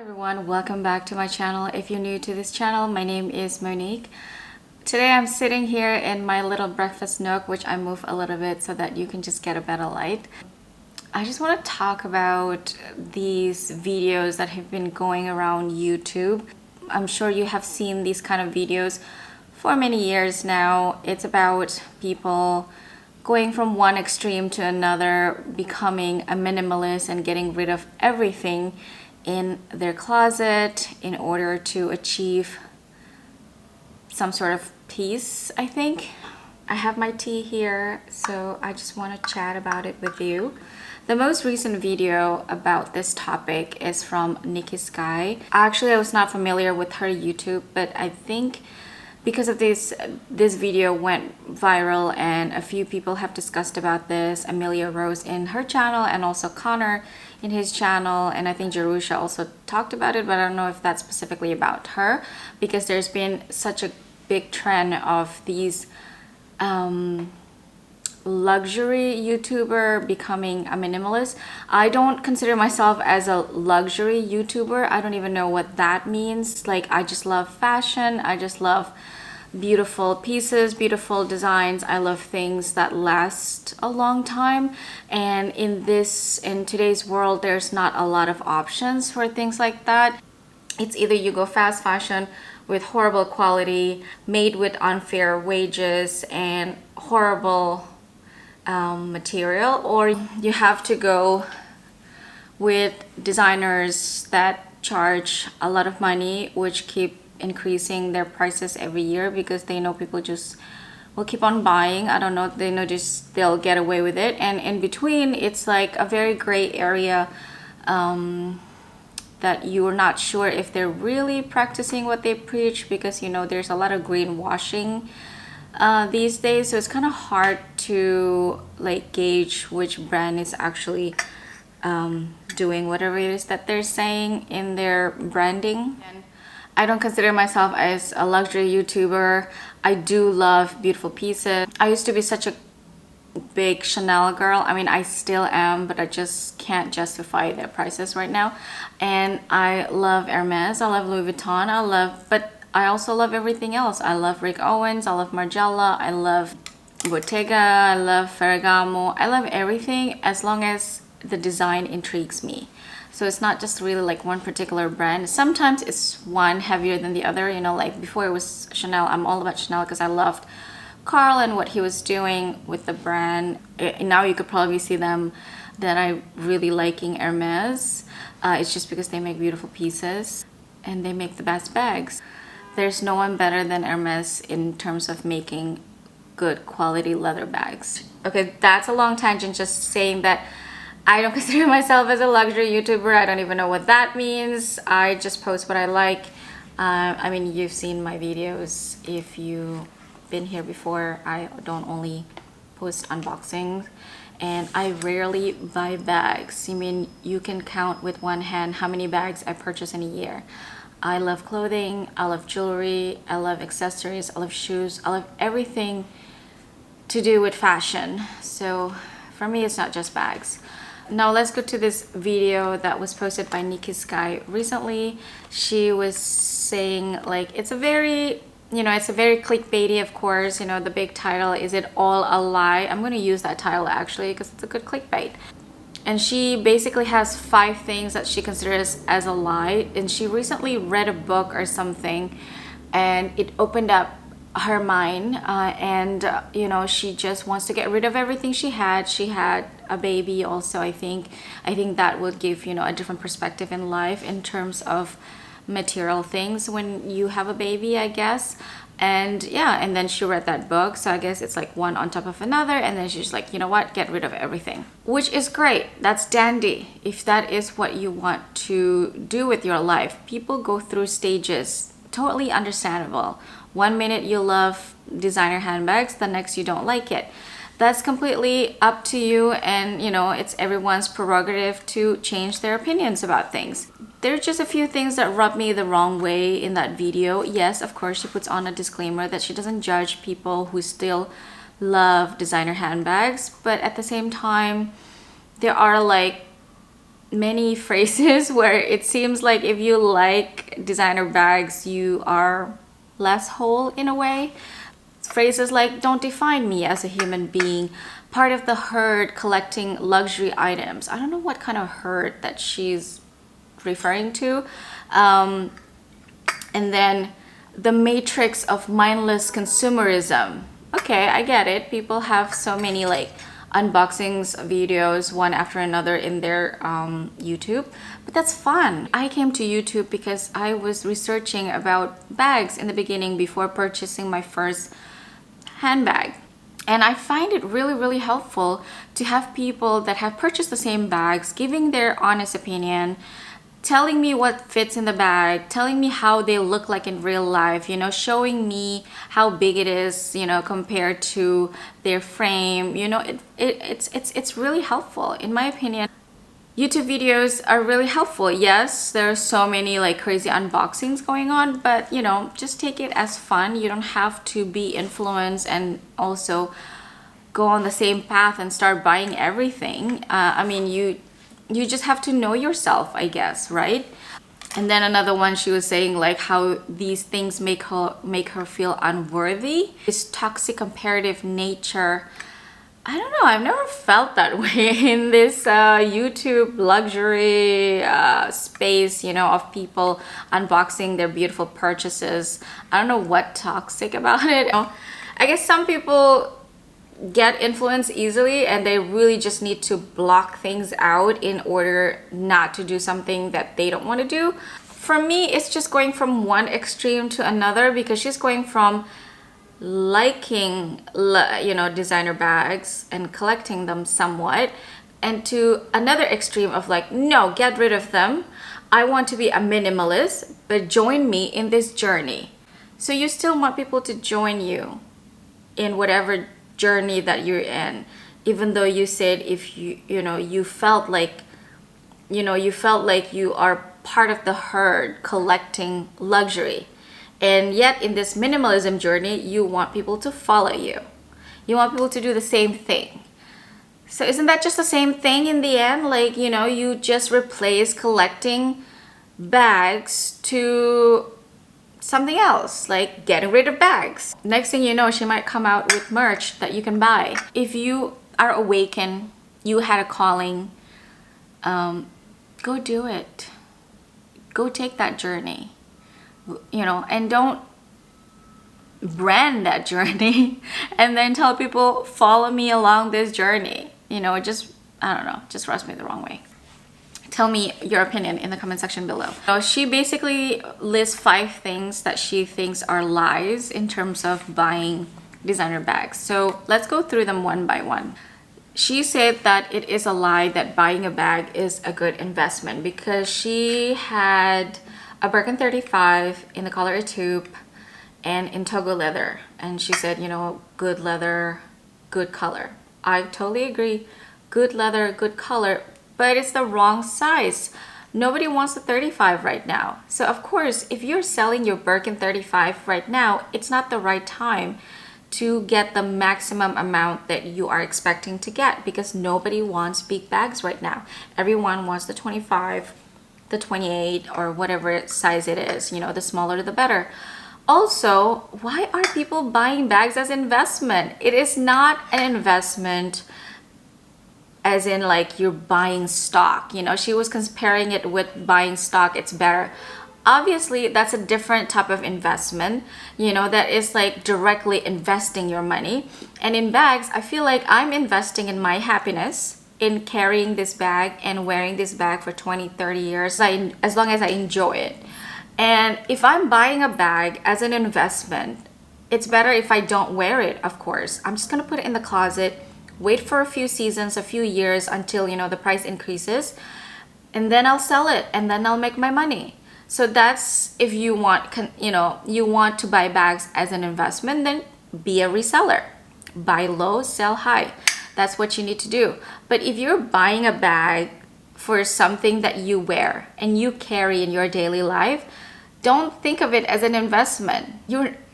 everyone, welcome back to my channel. If you're new to this channel, my name is Monique. Today I'm sitting here in my little breakfast nook, which I move a little bit so that you can just get a better light. I just want to talk about these videos that have been going around YouTube. I'm sure you have seen these kind of videos for many years now. It's about people going from one extreme to another, becoming a minimalist and getting rid of everything in their closet in order to achieve some sort of peace, I think. I have my tea here, so I just want to chat about it with you. The most recent video about this topic is from Niki Sky. Actually, I was not familiar with her YouTube, but I think because of this video went viral and a few people have discussed about this. Amelia Rose in her channel and also Connor in his channel, and I think Jerusha also talked about it, but I don't know if that's specifically about her because there's been such a big trend of these luxury YouTuber becoming a minimalist. I don't consider myself as a luxury YouTuber. I don't even know what that means. Like, I just love fashion. I just love beautiful pieces, beautiful designs. I love things that last a long time, and in today's world there's not a lot of options for things like that. It's either you go fast fashion with horrible quality, made with unfair wages and horrible material, or you have to go with designers that charge a lot of money, which keep increasing their prices every year because they know people just will keep on buying. I don't know, they know just they'll get away with it. And in between, it's like a very gray area that you're not sure if they're really practicing what they preach, because you know there's a lot of greenwashing these days, so it's kind of hard to like gauge which brand is actually doing whatever it is that they're saying in their branding. And I don't consider myself as a luxury YouTuber. I do love beautiful pieces. I used to be such a big Chanel girl. I mean, I still am, but I just can't justify their prices right now. And I love Hermes, I love Louis Vuitton, but I also love everything else. I love Rick Owens, I love Margiela, I love Bottega, I love Ferragamo. I love everything as long as the design intrigues me. So it's not just really like one particular brand. Sometimes it's one heavier than the other. You know, like before it was Chanel. I'm all about Chanel because I loved Carl and what he was doing with the brand. Now you could probably see them that I really liking Hermes. It's just because they make beautiful pieces and they make the best bags. There's no one better than Hermes in terms of making good quality leather bags. Okay, that's a long tangent, just saying that I don't consider myself as a luxury YouTuber. I don't even know what that means. I just post what I like. I mean, you've seen my videos. If you've been here before, I don't only post unboxings, and I rarely buy bags. I mean, you can count with one hand how many bags I purchase in a year. I love clothing, I love jewelry, I love accessories, I love shoes, I love everything to do with fashion. So for me, it's not just bags. Now let's go to this video that was posted by Niki Sky recently. She was saying, like, it's a very clickbaity, of course. You know, the big title, is it all a lie? I'm going to use that title actually because it's a good clickbait. And she basically has 5 things that she considers as a lie. And she recently read a book or something, and it opened up her mind, you know, she just wants to get rid of everything she had. She had a baby also. I think that would give, you know, a different perspective in life in terms of material things when you have a baby, I guess. And yeah, and then she read that book, so I guess it's like one on top of another, and then she's like, you know what, get rid of everything, which is great. That's dandy if that is what you want to do with your life. People go through stages, totally understandable. One minute you love designer handbags, the next you don't like it. That's completely up to you, and you know, it's everyone's prerogative to change their opinions about things. There's just a few things that rub me the wrong way in that video. Yes, of course, she puts on a disclaimer that she doesn't judge people who still love designer handbags, but at the same time, there are like many phrases where it seems like if you like designer bags, you are less whole in a way. Phrases like, don't define me as a human being, part of the herd collecting luxury items. I don't know what kind of herd that she's referring to. And then the matrix of mindless consumerism. Okay, I get it. People have so many like unboxings videos one after another in their YouTube, but that's fun. I came to YouTube because I was researching about bags in the beginning before purchasing my first handbag. And I find it really, really helpful to have people that have purchased the same bags giving their honest opinion, telling me what fits in the bag, telling me how they look like in real life, you know, showing me how big it is, you know, compared to their frame. You know, it's really helpful in my opinion. YouTube videos are really helpful. Yes, there are so many like crazy unboxings going on, but you know, just take it as fun. You don't have to be influenced and also go on the same path and start buying everything. I mean, you just have to know yourself, I guess, right? And then another one, she was saying like how these things make her feel unworthy. This toxic comparative nature. I don't know, I've never felt that way in this YouTube luxury space, you know, of people unboxing their beautiful purchases. I don't know what toxic about it. You know, I guess some people get influenced easily and they really just need to block things out in order not to do something that they don't want to do. For me, it's just going from one extreme to another, because she's going from liking, you know, designer bags and collecting them somewhat, and to another extreme of like, no, get rid of them. I want to be a minimalist, but join me in this journey. So you still want people to join you in whatever journey that you're in, even though you said if you felt like you are part of the herd collecting luxury. And yet in this minimalism journey, you want people to follow you. You want people to do the same thing. So isn't that just the same thing in the end? Like, you know, you just replace collecting bags to something else, like getting rid of bags. Next thing you know, she might come out with merch that you can buy. If you are awakened, you had a calling, go do it. Go take that journey. You know, and don't brand that journey and then tell people follow me along this journey. You know, it just, I don't know, just rubs me the wrong way. Tell me your opinion in the comment section below. So she basically lists 5 things that she thinks are lies in terms of buying designer bags. So let's go through them one by one. She said that it is a lie that buying a bag is a good investment, because she had a Birkin 35 in the color taupe and in Togo leather, and she said, you know, good leather, good color. I totally agree. Good leather, good color, but it's the wrong size. Nobody wants a 35 right now. So of course, if you're selling your Birkin 35 right now, it's not the right time to get the maximum amount that you are expecting to get, because nobody wants big bags right now. Everyone wants the 25, the 28, or whatever size it is. You know, the smaller the better. Also, why are people buying bags as investment? It is not an investment as in like you're buying stock. You know, she was comparing it with buying stock. It's better. Obviously, that's a different type of investment, you know, that is like directly investing your money. And in bags, I feel like I'm investing in my happiness in carrying this bag and wearing this bag for 20, 30 years, as long as I enjoy it. And if I'm buying a bag as an investment, it's better if I don't wear it, of course. I'm just gonna put it in the closet, wait for a few seasons, a few years until, you know, the price increases, and then I'll sell it and then I'll make my money. So that's if you want, you know, you want to buy bags as an investment, then be a reseller. Buy low, sell high. That's what you need to do. But if you're buying a bag for something that you wear and you carry in your daily life, don't think of it as an investment.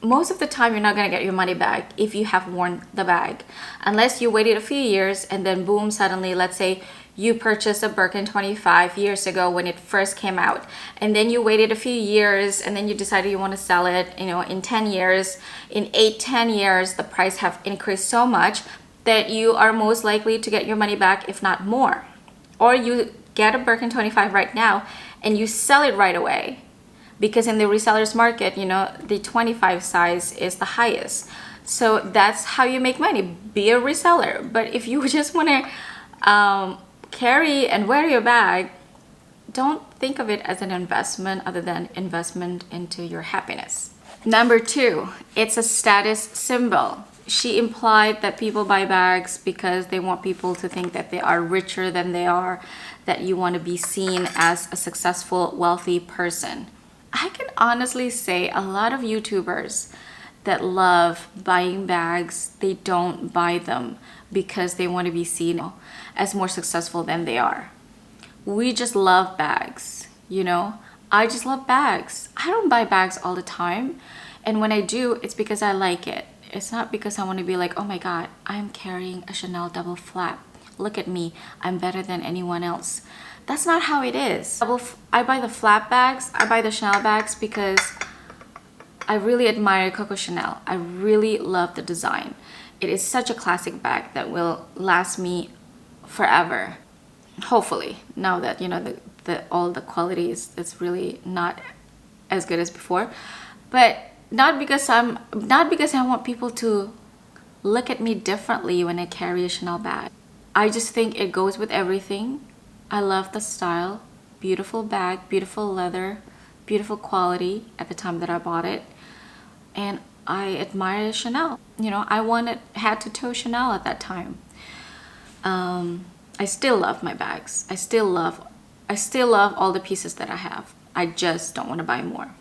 most of the time you're not going to get your money back if you have worn the bag, unless you waited a few years and then boom, suddenly, let's say you purchased a Birkin 25 years ago when it first came out, and then you waited a few years and then you decided you want to sell it, you know, in 10 years, in 8-10 years, the price have increased so much that you are most likely to get your money back, if not more. Or you get a Birkin 25 right now and you sell it right away, because in the resellers market, you know, the 25 size is the highest. So that's how you make money, be a reseller. But if you just want to carry and wear your bag, don't think of it as an investment other than investment into your happiness. Number 2, it's a status symbol. She implied that people buy bags because they want people to think that they are richer than they are, that you want to be seen as a successful, wealthy person. I can honestly say a lot of YouTubers that love buying bags, they don't buy them because they want to be seen as more successful than they are. We just love bags, you know? I just love bags. I don't buy bags all the time. And when I do, it's because I like it. It's not because I want to be like, oh my God, I'm carrying a Chanel double flap. Look at me, I'm better than anyone else. That's not how it is. I buy the flap bags, I buy the Chanel bags because I really admire Coco Chanel. I really love the design. It is such a classic bag that will last me forever. Hopefully, now that, you know, all the quality is really not as good as before. But not because I want people to look at me differently when I carry a Chanel bag. I just think it goes with everything. I love the style. Beautiful bag, beautiful leather, beautiful quality at the time that I bought it. And I admire Chanel. You know, I wanted head to toe Chanel at that time. I still love my bags. I still love all the pieces that I have. I just don't want to buy more.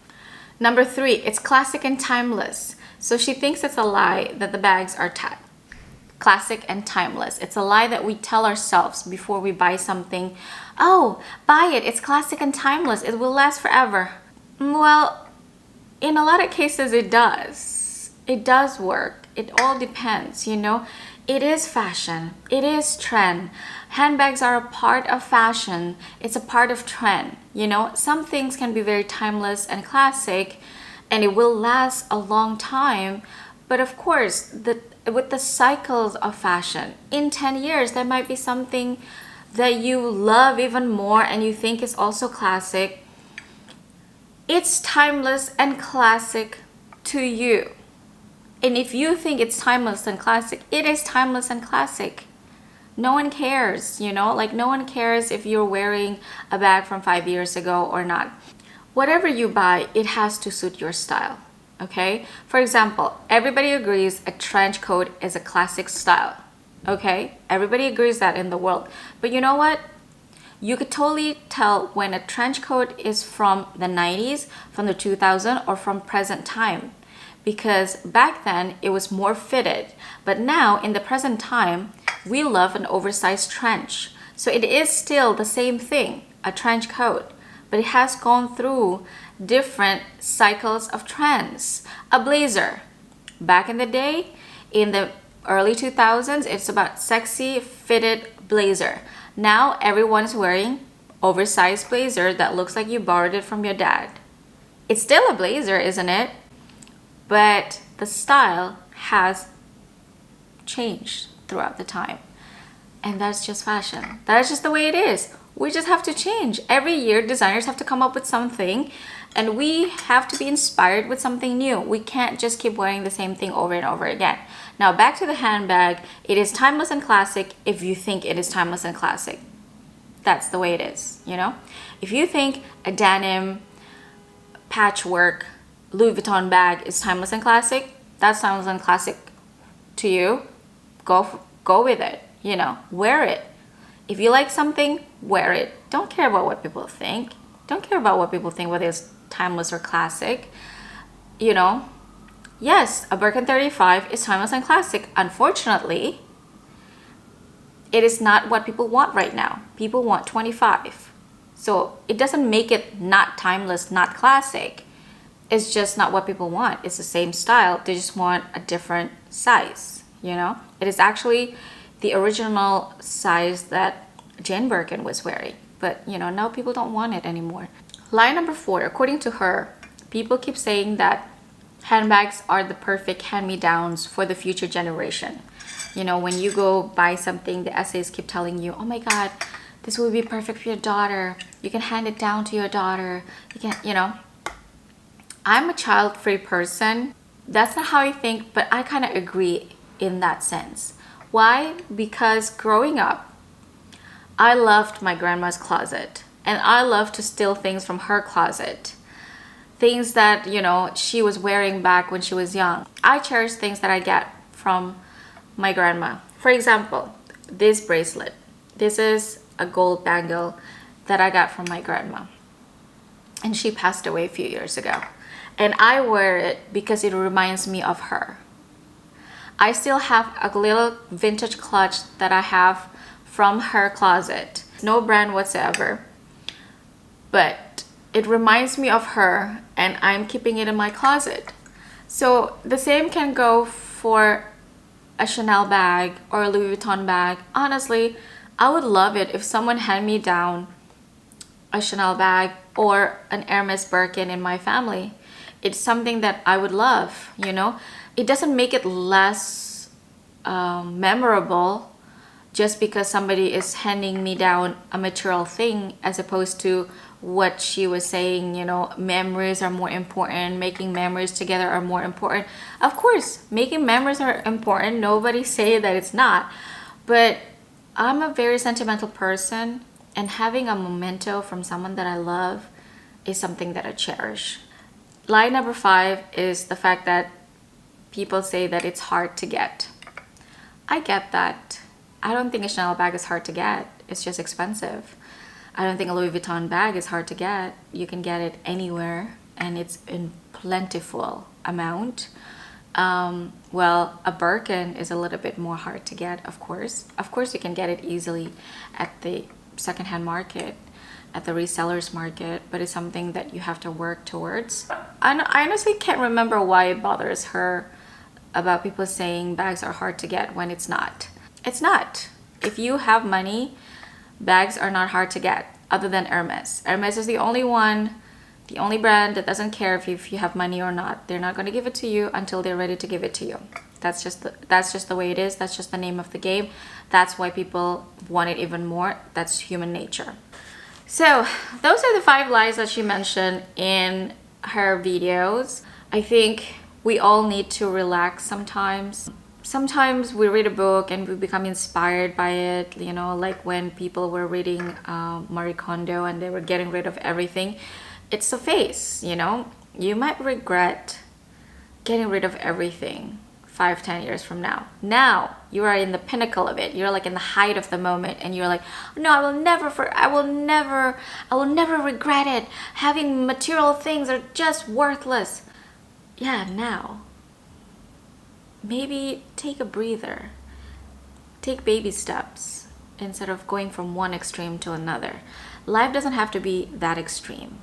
Number 3, it's classic and timeless. So she thinks it's a lie that the bags are classic and timeless. It's a lie that we tell ourselves before we buy something. Oh, buy it. It's classic and timeless. It will last forever. Well, in a lot of cases it does. It does work. It all depends, you know. It is fashion. It is trend. Handbags are a part of fashion. It's a part of trend. You know, some things can be very timeless and classic and it will last a long time. But of course, with the cycles of fashion, in 10 years, there might be something that you love even more and you think is also classic. It's timeless and classic to you. And if you think it's timeless and classic, it is timeless and classic. No one cares, you know, like no one cares if you're wearing a bag from 5 years ago or not. Whatever you buy, it has to suit your style, okay? For example, everybody agrees a trench coat is a classic style, okay? Everybody agrees that in the world. But you know what? You could totally tell when a trench coat is from the 90s, from the 2000s, or from present time. Because back then it was more fitted, but now in the present time we love an oversized trench. So it is still the same thing, a trench coat, but it has gone through different cycles of trends. A blazer, back in the day, in the early 2000s, it's about sexy fitted blazer. Now everyone's wearing oversized blazer that looks like you borrowed it from your dad. It's still a blazer, isn't it? But the style has changed throughout the time. And that's just fashion. That's just the way it is. We just have to change. Every year, designers have to come up with something and we have to be inspired with something new. We can't just keep wearing the same thing over and over again. Now, back to the handbag. It is timeless and classic if you think it is timeless and classic. That's the way it is, you know? If you think a denim, patchwork, Louis Vuitton bag is timeless and classic, that's timeless and classic to you. Go with it, you know, wear it. If you like something, wear it. Don't care about what people think. Don't care about what people think, whether it's timeless or classic. You know, yes, a Birkin 35 is timeless and classic. Unfortunately, it is not what people want right now. People want 25. So it doesn't make it not timeless, not classic. It's just not what people want. It's the same style. They just want a different size, you know? It is actually the original size that Jane Birkin was wearing. But, you know, now people don't want it anymore. Lie number 4, according to her, people keep saying that handbags are the perfect hand-me-downs for the future generation. You know, when you go buy something, the essays keep telling you, oh my God, this would be perfect for your daughter. You can hand it down to your daughter. You can, you know. I'm a child-free person. That's not how I think, but I kind of agree in that sense. Why? Because growing up, I loved my grandma's closet, and I loved to steal things from her closet. Things that, you know, she was wearing back when she was young. I cherish things that I get from my grandma. For example, this bracelet. This is a gold bangle that I got from my grandma. And she passed away a few years ago. And I wear it because it reminds me of her. I still have a little vintage clutch that I have from her closet. No brand whatsoever. But it reminds me of her, and I'm keeping it in my closet. So the same can go for a Chanel bag or a Louis Vuitton bag. Honestly, I would love it if someone hand me down a Chanel bag or an Hermes Birkin in my family. It's something that I would love, you know. It doesn't make it less memorable just because somebody is handing me down a material thing, as opposed to what she was saying, you know, memories are more important, making memories together are more important. Of course, making memories are important. Nobody say that it's not. But I'm a very sentimental person, and having a memento from someone that I love is something that I cherish. Lie number 5 is the fact that people say that it's hard to get. I get that. I don't think a Chanel bag is hard to get. It's just expensive. I don't think a Louis Vuitton bag is hard to get. You can get it anywhere, and it's in plentiful amount. Well, a Birkin is a little bit more hard to get, of course. Of course, you can get it easily at the secondhand market, at the resellers market, but it's something that you have to work towards. I honestly can't remember why it bothers her about people saying bags are hard to get when it's not. It's not. If you have money, bags are not hard to get, other than Hermes. Hermes is the only one, the only brand that doesn't care if you have money or not. They're not going to give it to you until they're ready to give it to you. That's just the way it is. That's just the name of the game. That's why people want it even more. That's human nature. So those are the 5 lies that she mentioned in her videos. I think we all need to relax sometimes. Sometimes we read a book and we become inspired by it, you know, like when people were reading Marie Kondo and they were getting rid of everything. It's a phase, you know. You might regret getting rid of everything 5-10 years from now. Now you are in the pinnacle of it. You're like in the height of the moment, and you're like, no, I will never regret it. Having material things are just worthless. Yeah, now maybe take a breather. Take baby steps instead of going from one extreme to another. Life doesn't have to be that extreme.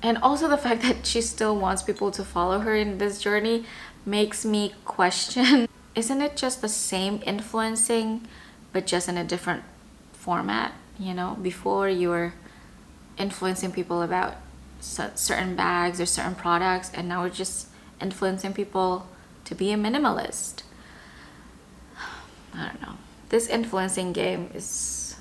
And also the fact that she still wants people to follow her in this journey makes me question, isn't it just the same influencing, but just in a different format? You know, before you were influencing people about certain bags or certain products, and now we're just influencing people to be a minimalist. I don't know. This influencing game is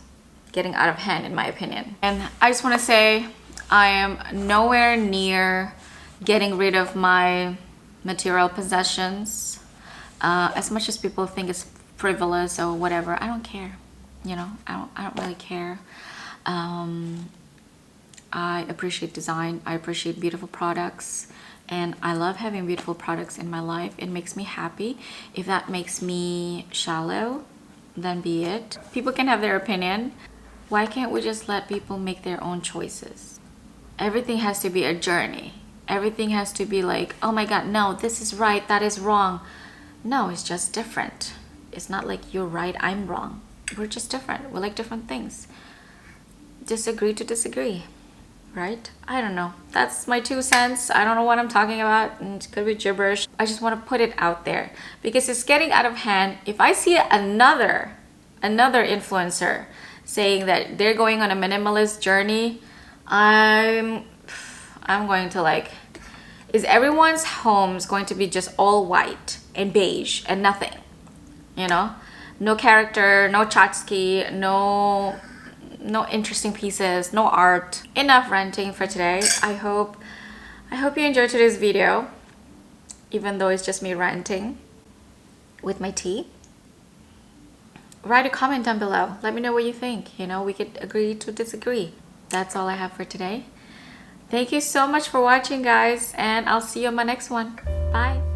getting out of hand, in my opinion. And I just want to say I am nowhere near getting rid of my material possessions. As much as people think it's frivolous or whatever, I don't care. You know, I don't really care. I appreciate design. I appreciate beautiful products. And I love having beautiful products in my life. It makes me happy. If that makes me shallow, then be it. People can have their opinion. Why can't we just let people make their own choices? Everything has to be a journey. Everything has to be like, oh my God, no, this is right, that is wrong. No, it's just different. It's not like you're right, I'm wrong. We're just different. We like different things. Disagree to disagree. right? I don't know. That's my 2 cents. I don't know what I'm talking about, and it could be gibberish. I just want to put it out there because it's getting out of hand. If I see another influencer saying that they're going on a minimalist journey, I'm going to like, is everyone's homes going to be just all white and beige and nothing? You know, no character, no tchotchke, no interesting pieces, no art. Enough ranting for today. I hope you enjoyed today's video, even though it's just me ranting with my tea. Write a comment down below. Let me know what you think. You know, we could agree to disagree. That's all I have for today. Thank you so much for watching, guys, and I'll see you on my next one. Bye.